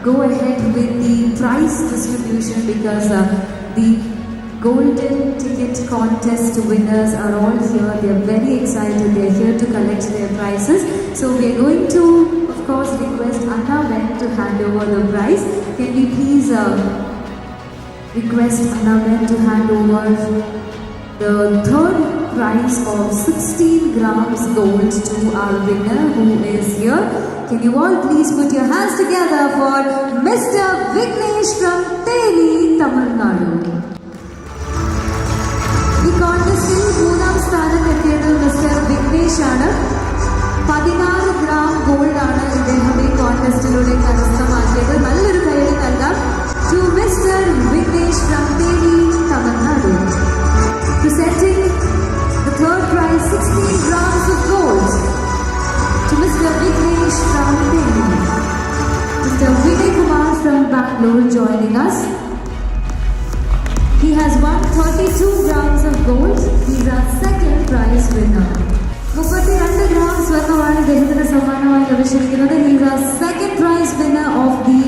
go ahead with the prize distribution because the golden ticket contest winners are all here. They are very excited. They are here to collect their prizes. So we are going to, of course, request Anna Ben to hand over the prize. Can we please request Anna Ben to hand over the third prize of 16 grams gold to our winner who is here. Can you all please put your hands together for Mr. Vignesh from Teli, Tamil Nadu. The contest in Moonam Sthanam എത്തിയത് Mr. Vignesh ആണ്. 16 gram gold ആണ് ഇദ്ദേഹം ഈ കോൺടെസ്റ്റിലൂടെ കരസ്ഥമാക്കിയത്. നല്ലൊരു കൈയ്യടി നൽകാം to Mr. Vignesh from Teli, Tamil Nadu. Presenting the third prize, 16 grams of gold, to Mr. Vignesh from Teli. Mr. Vinay Kumar from Bangalore joining us. He has won 32 grams of gold. He's our second prize winner. 32 grams സ്വർണ്ണമാണ് ഇദ്ദേഹത്തിന് സമ്മാനമായി ലഭിച്ചിരിക്കുന്നത്. He's our second prize winner of the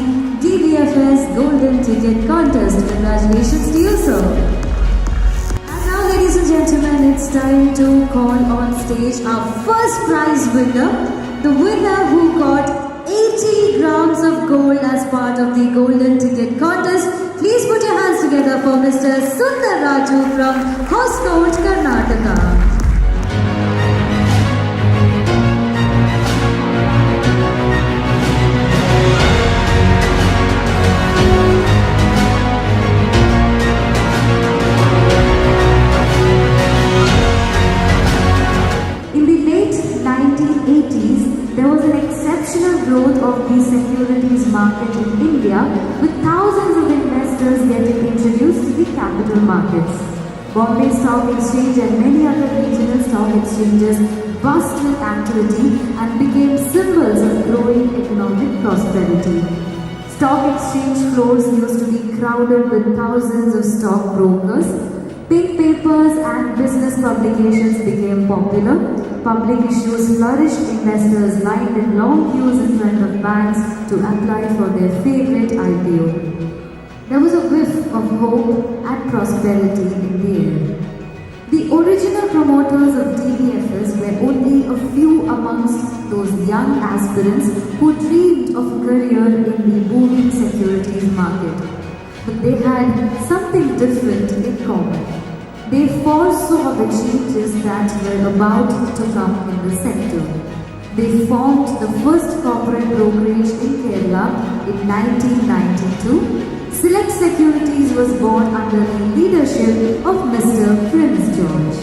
DBFS Golden Ticket Contest. Congratulations to you, sir. Ladies and gentlemen, it's time to call on stage our first prize winner, the winner who got 80 grams of gold as part of the Golden Ticket Contest. Please put your hands together for Mr. Sundar Raju from Hoskote, Karnataka. There was an exceptional growth of the securities market in India, with thousands of investors getting introduced to the capital markets. Bombay Stock Exchange and many other regional stock exchanges buzzed with activity and became symbols of growing economic prosperity. Stock exchange floors used to be crowded with thousands of stock brokers. Pink papers and business publications became popular. Public issues flourished. Investors lined in long queues in front of banks to apply for their favorite IPO. There was a whiff of hope and prosperity in the air. The original promoters of DBFS were only a few amongst those young aspirants who dreamed of a career in the booming securities market. But they had something different in common. They foresaw the changes that were about to come in the sector. They formed the first corporate brokerage in Kerala in 1992. Select Securities was born under the leadership of Mr. Prince George.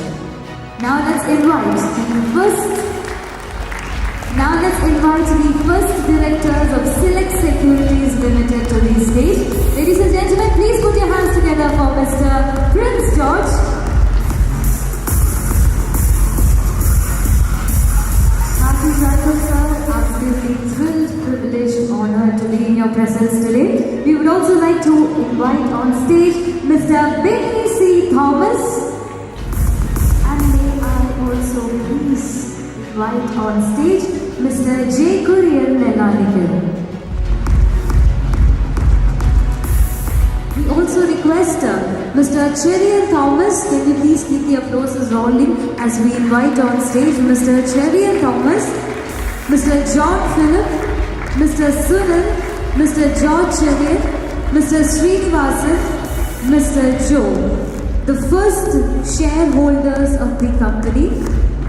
Now let's invite the first directors of Select Securities Limited to the stage. Ladies and gentlemen, please put your hands together for Mr. Prince George. Happy welcome, sir. Absolutely thrilled, privileged, honored to be in your presence today. We would also like to invite on stage Mr. Benny C. Thomas. And may I also please invite on stage Mr. J. Kurian Nelanikar. We also request Mr. Cherian Thomas. Can you please keep the applauses rolling as we invite on stage Mr. Cherian Thomas, Mr. John Philip, Mr. Sunil, Mr. George Cherian, Mr. Srinivasan, Mr. Joe, the first shareholders of the company.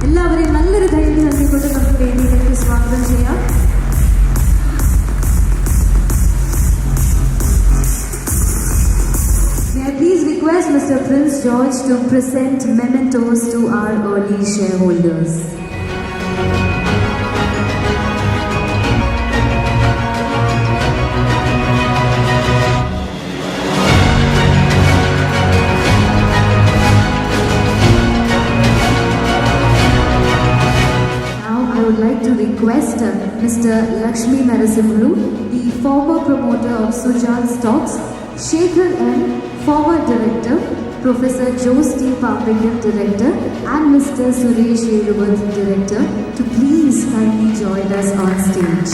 എല്ലാവരെയും നല്ലൊരു ധൈര്യം നൽകിക്കൊണ്ട് നമുക്ക് വേദിയിലേക്ക് സ്വാഗതം ചെയ്യാം. May I please request Mr. Prince George to present mementos to our early shareholders. Request Mr. Lakshmi Narasimlu, the former promoter of Sujan Stocks, Shekhar M, former director, Professor Joe T. Papingham, director, and Mr. Suresh Yerubat, director, to please kindly join us on stage.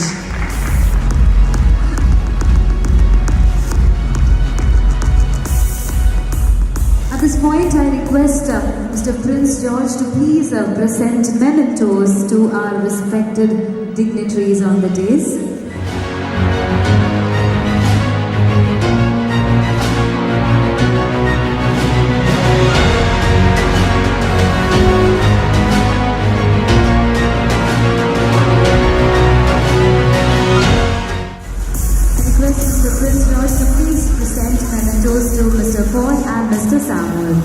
point, I request Mr. Prince George to please present mementos to our respected dignitaries on the dais. To Mr. Paul and Mr. Samuel.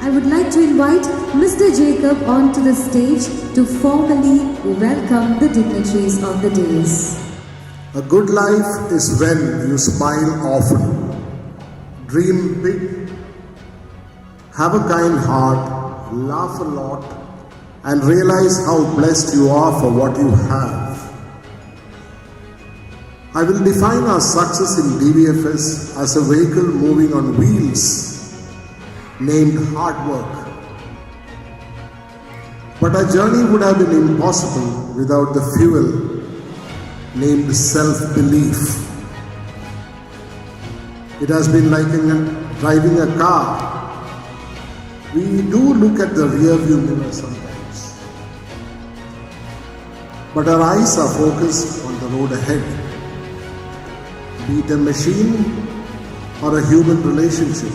I would like to invite Mr. Jacob onto the stage to formally welcome the dignitaries of the dais. A good life is when you smile often, dream big, have a kind heart, laugh a lot, and realize how blessed you are for what you have. I will define our success in DBFS as a vehicle moving on wheels named hard work. But our journey would have been impossible without the fuel named self-belief. It has been like driving a car. We do look at the rear view mirror sometimes, but our eyes are focused on the road ahead. Be it a machine or a human relationship,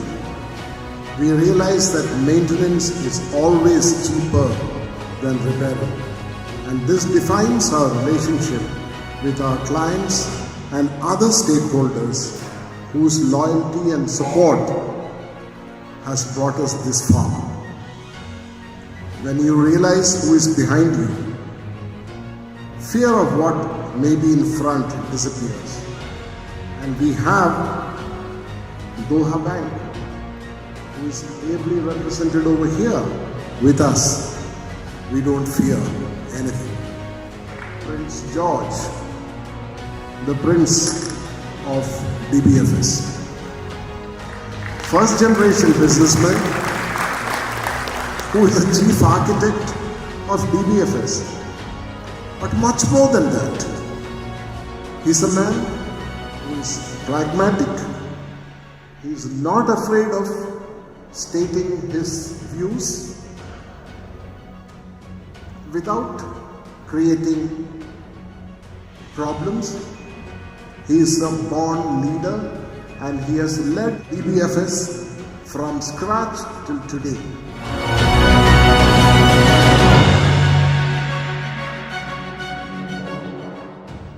we realize that maintenance is always cheaper than repairing. And this defines our relationship with our clients and other stakeholders whose loyalty and support has brought us this far. When you realize who is behind you, fear of what may be in front disappears. And we have Doha Bank, who is ably represented over here with us. We don't fear anything. Prince George, the Prince of DBFS. First generation businessman who is the chief architect of DBFS. But much more than that, he's a man who is pragmatic. He's not afraid of stating his views without creating problems. He is a born leader and he has led DBFS from scratch till today.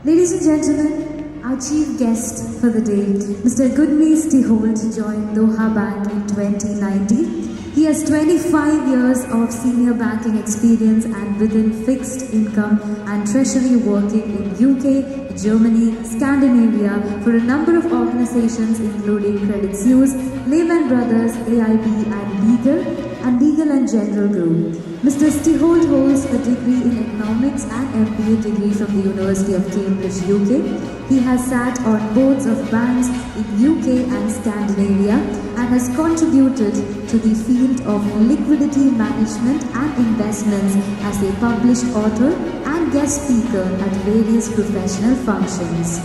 Ladies and gentlemen, our chief guest for the day, Mr. Gudni Stiholt, joined Doha Bank in 2019. He has 25 years of senior banking experience and within fixed income and treasury working in UK, Germany, Scandinavia for a number of organizations including Credit Suisse, Lehman Brothers, AIB and Legal and General Group. Mr. Stiholt holds a degree in economics and MBA degree from the University of Cambridge, UK. He has sat on boards of banks in UK and Scandinavia and has contributed to the field of liquidity management and investments as a published author and guest speaker at various professional functions.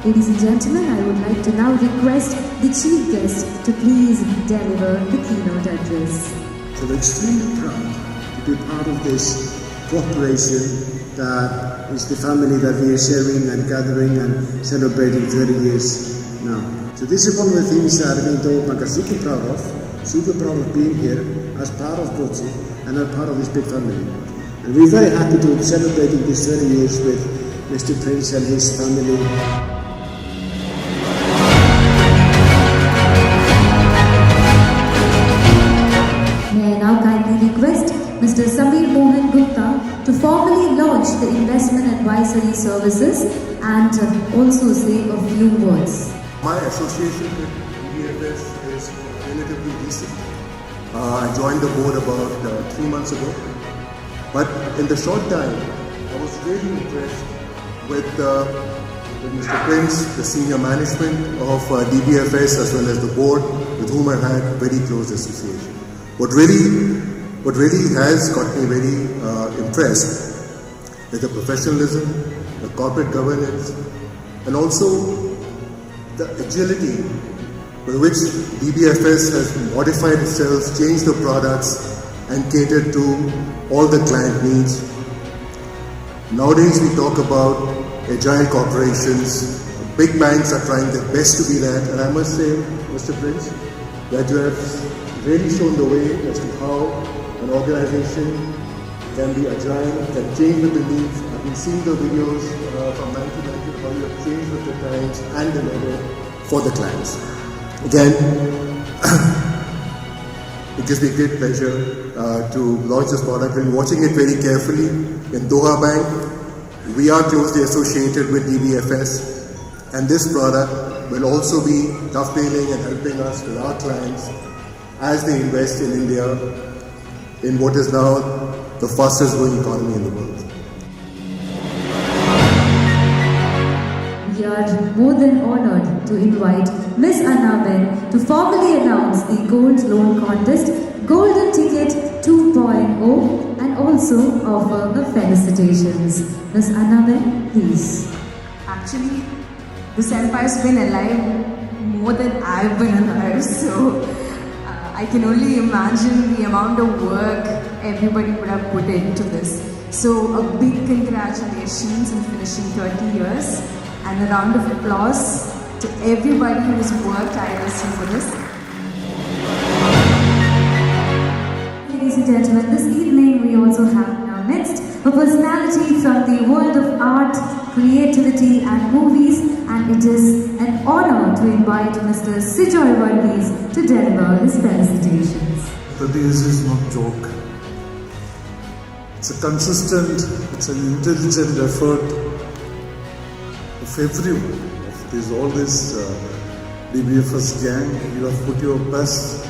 Ladies and gentlemen, I would like to now request the chief guest to please deliver the keynote address. So we're extremely proud to be part of this corporation that is the family that we are sharing and gathering and celebrating 30 years now. So this is one of the things that Doha Bank are super proud of being here as part of Kochi and as part of this big family. And we're very happy to be celebrating these 30 years with Mr. Prince and his family. Request Mr. Samir Mohan Gupta to formally launch the investment advisory services and also say a few words. My association with DBFS is relatively recent. I joined the board about 3 months ago. But in the short time, I was really impressed with Mr. Prince, the senior management of DBFS as well as the board with whom I had very close association. What really has got me very impressed with the professionalism, the corporate governance, and also the agility with which DBFS has modified itself, changed the products, and catered to all the client needs. Nowadays we talk about agile corporations. Big banks are trying their best to be that, and I must say, Mr. Prince, that you have really shown the way as to how an organization can be agile, can change with the needs. I've been seeing the videos from 1990 how you have changed with the times and delivered for the clients. Again, it gives me great pleasure to launch this product. We'll be watching it very carefully. In Doha Bank, we are closely associated with DBFS, and this product will also be dovetailing and helping us with our clients as they invest in India in what is now the fastest growing economy in the world. We are more than honored to invite Ms. Annaben to formally announce the Gold Loan Contest Golden Ticket 2.0 and also offer her felicitations. Ms. Annaben, please. Actually, the Senpai's been alive more than I've been alive, so I can only imagine the amount of work everybody would have put into this. So a big congratulations on finishing 30 years and a round of applause to everybody who's worked tirelessly for this. Ladies and gentlemen, this evening we also have in our midst a personality from the world of art, creativity and movies, and it is an honor to invite Mr. Sijoy Varghese to deliver his felicitations. 30 years is not joke. It's a consistent, it's an intelligent effort of everyone. There's all this DBFS gang. You have put your best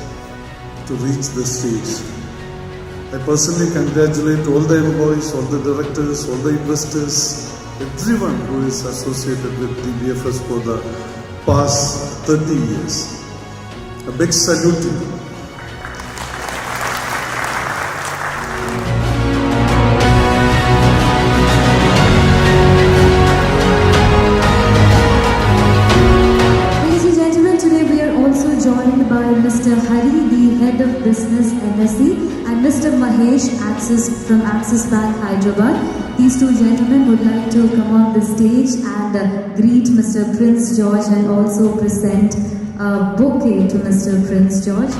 to reach this stage. I personally congratulate all the employees, all the directors, all the investors, everyone who is associated with DBFS for the past 30 years. A big salute to you. Mr. Hari, the Head of Business MSc, and Mr. Mahesh from Axis Bank, Hyderabad. These two gentlemen would like to come on the stage and greet Mr. Prince George and also present a bouquet to Mr. Prince George.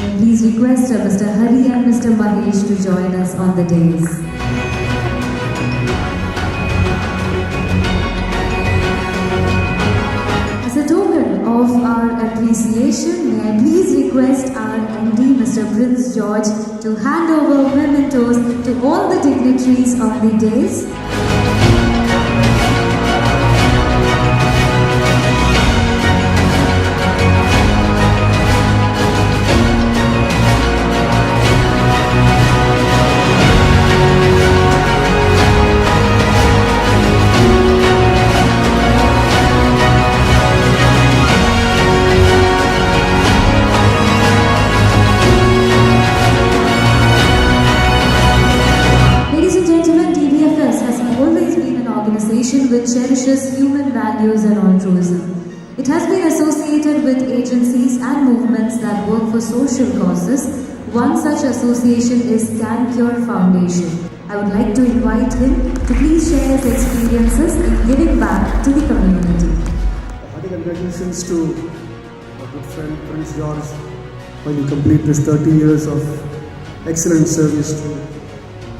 And please request Mr. Hari and Mr. Mahesh to join us on the dais. Of our appreciation, may I please request our MD, Mr. Prince George, to hand over mementos to all the dignitaries on the dais. Which cherishes human values and altruism. It has been associated with agencies and movements that work for social causes. One such association is Can Cure Foundation. I would like to invite him to please share his experiences in giving back to the community. Hearty congratulations to our good friend Prince George when you complete this 30 years of excellent service to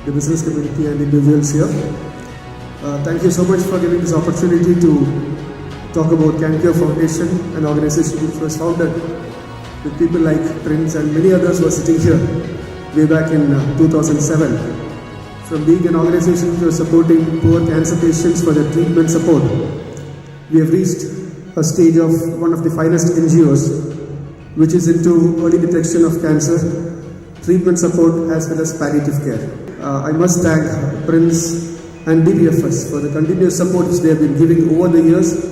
the business community and individuals here. Thank you so much for giving this opportunity to talk about Can Cure Foundation, an organization which was founded with people like Prince and many others who are sitting here way back in 2007. From being an organization which was supporting poor cancer patients for their treatment support, we have reached a stage of one of the finest NGOs which is into early detection of cancer, treatment support as well as palliative care. I must thank Prince and DBFS for the continuous support which they have been giving over the years,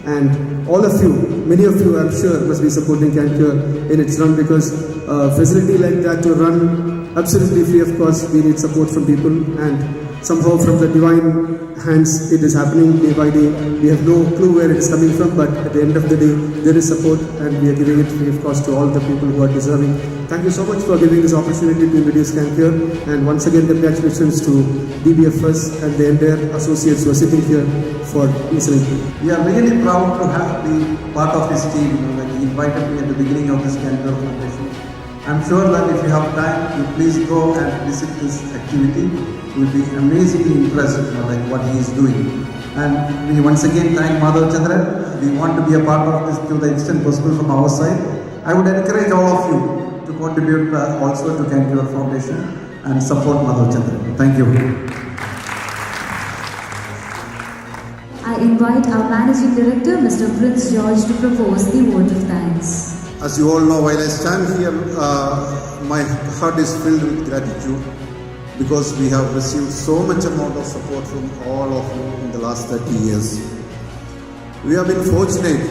and all of you, many of you I'm sure must be supporting Can Cure in its run, because a facility like that to run absolutely free of cost. We need support from people, and somehow from the divine hands it is happening day by day. We have no clue where it is coming from, but at the end of the day there is support, and we are giving it free of cost to all the people who are deserving. Thank you so much for giving this opportunity to introduce Camp here, and once again congratulations to DBFS and the entire associates who are sitting here for listening. We are really proud to have be part of his team. When he invited me at the beginning of this Cancer Foundation, I'm sure that if you have time, you please go and visit this activity. You will be amazingly impressed like what he is doing. And we once again thank Madhav Chandran. We want to be a part of this to the extent possible from our side. I would encourage all of you to contribute also to Cancer Foundation and support Madhav Chandran. Thank you. I invite our Managing Director, Mr. Prince George, to propose the vote of thanks. As you all know, while I stand here, my heart is filled with gratitude because we have received so much amount of support from all of you in the last 30 years. We have been fortunate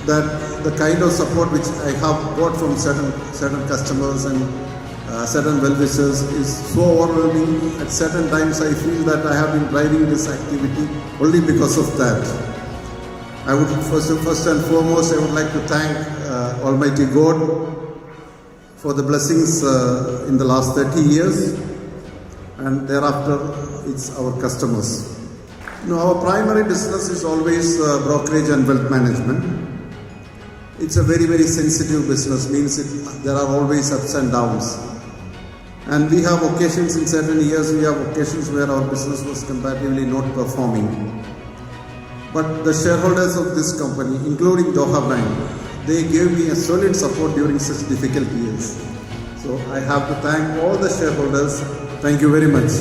that the kind of support which I have got from certain customers and certain well-wishers is so overwhelming. At certain times I feel that I have been driving this activity only because of that. I would first and foremost I would like to thank Almighty God for the blessings in the last 30 years, and thereafter it's our customers. Our primary business is always brokerage and wealth management. It's a very, very sensitive business, means there are always ups and downs. And we have occasions in certain years, we have occasions where our business was comparatively not performing. But the shareholders of this company, including Doha Bank, they gave me a solid support during such difficult years. So I have to thank all the shareholders. Thank you very much.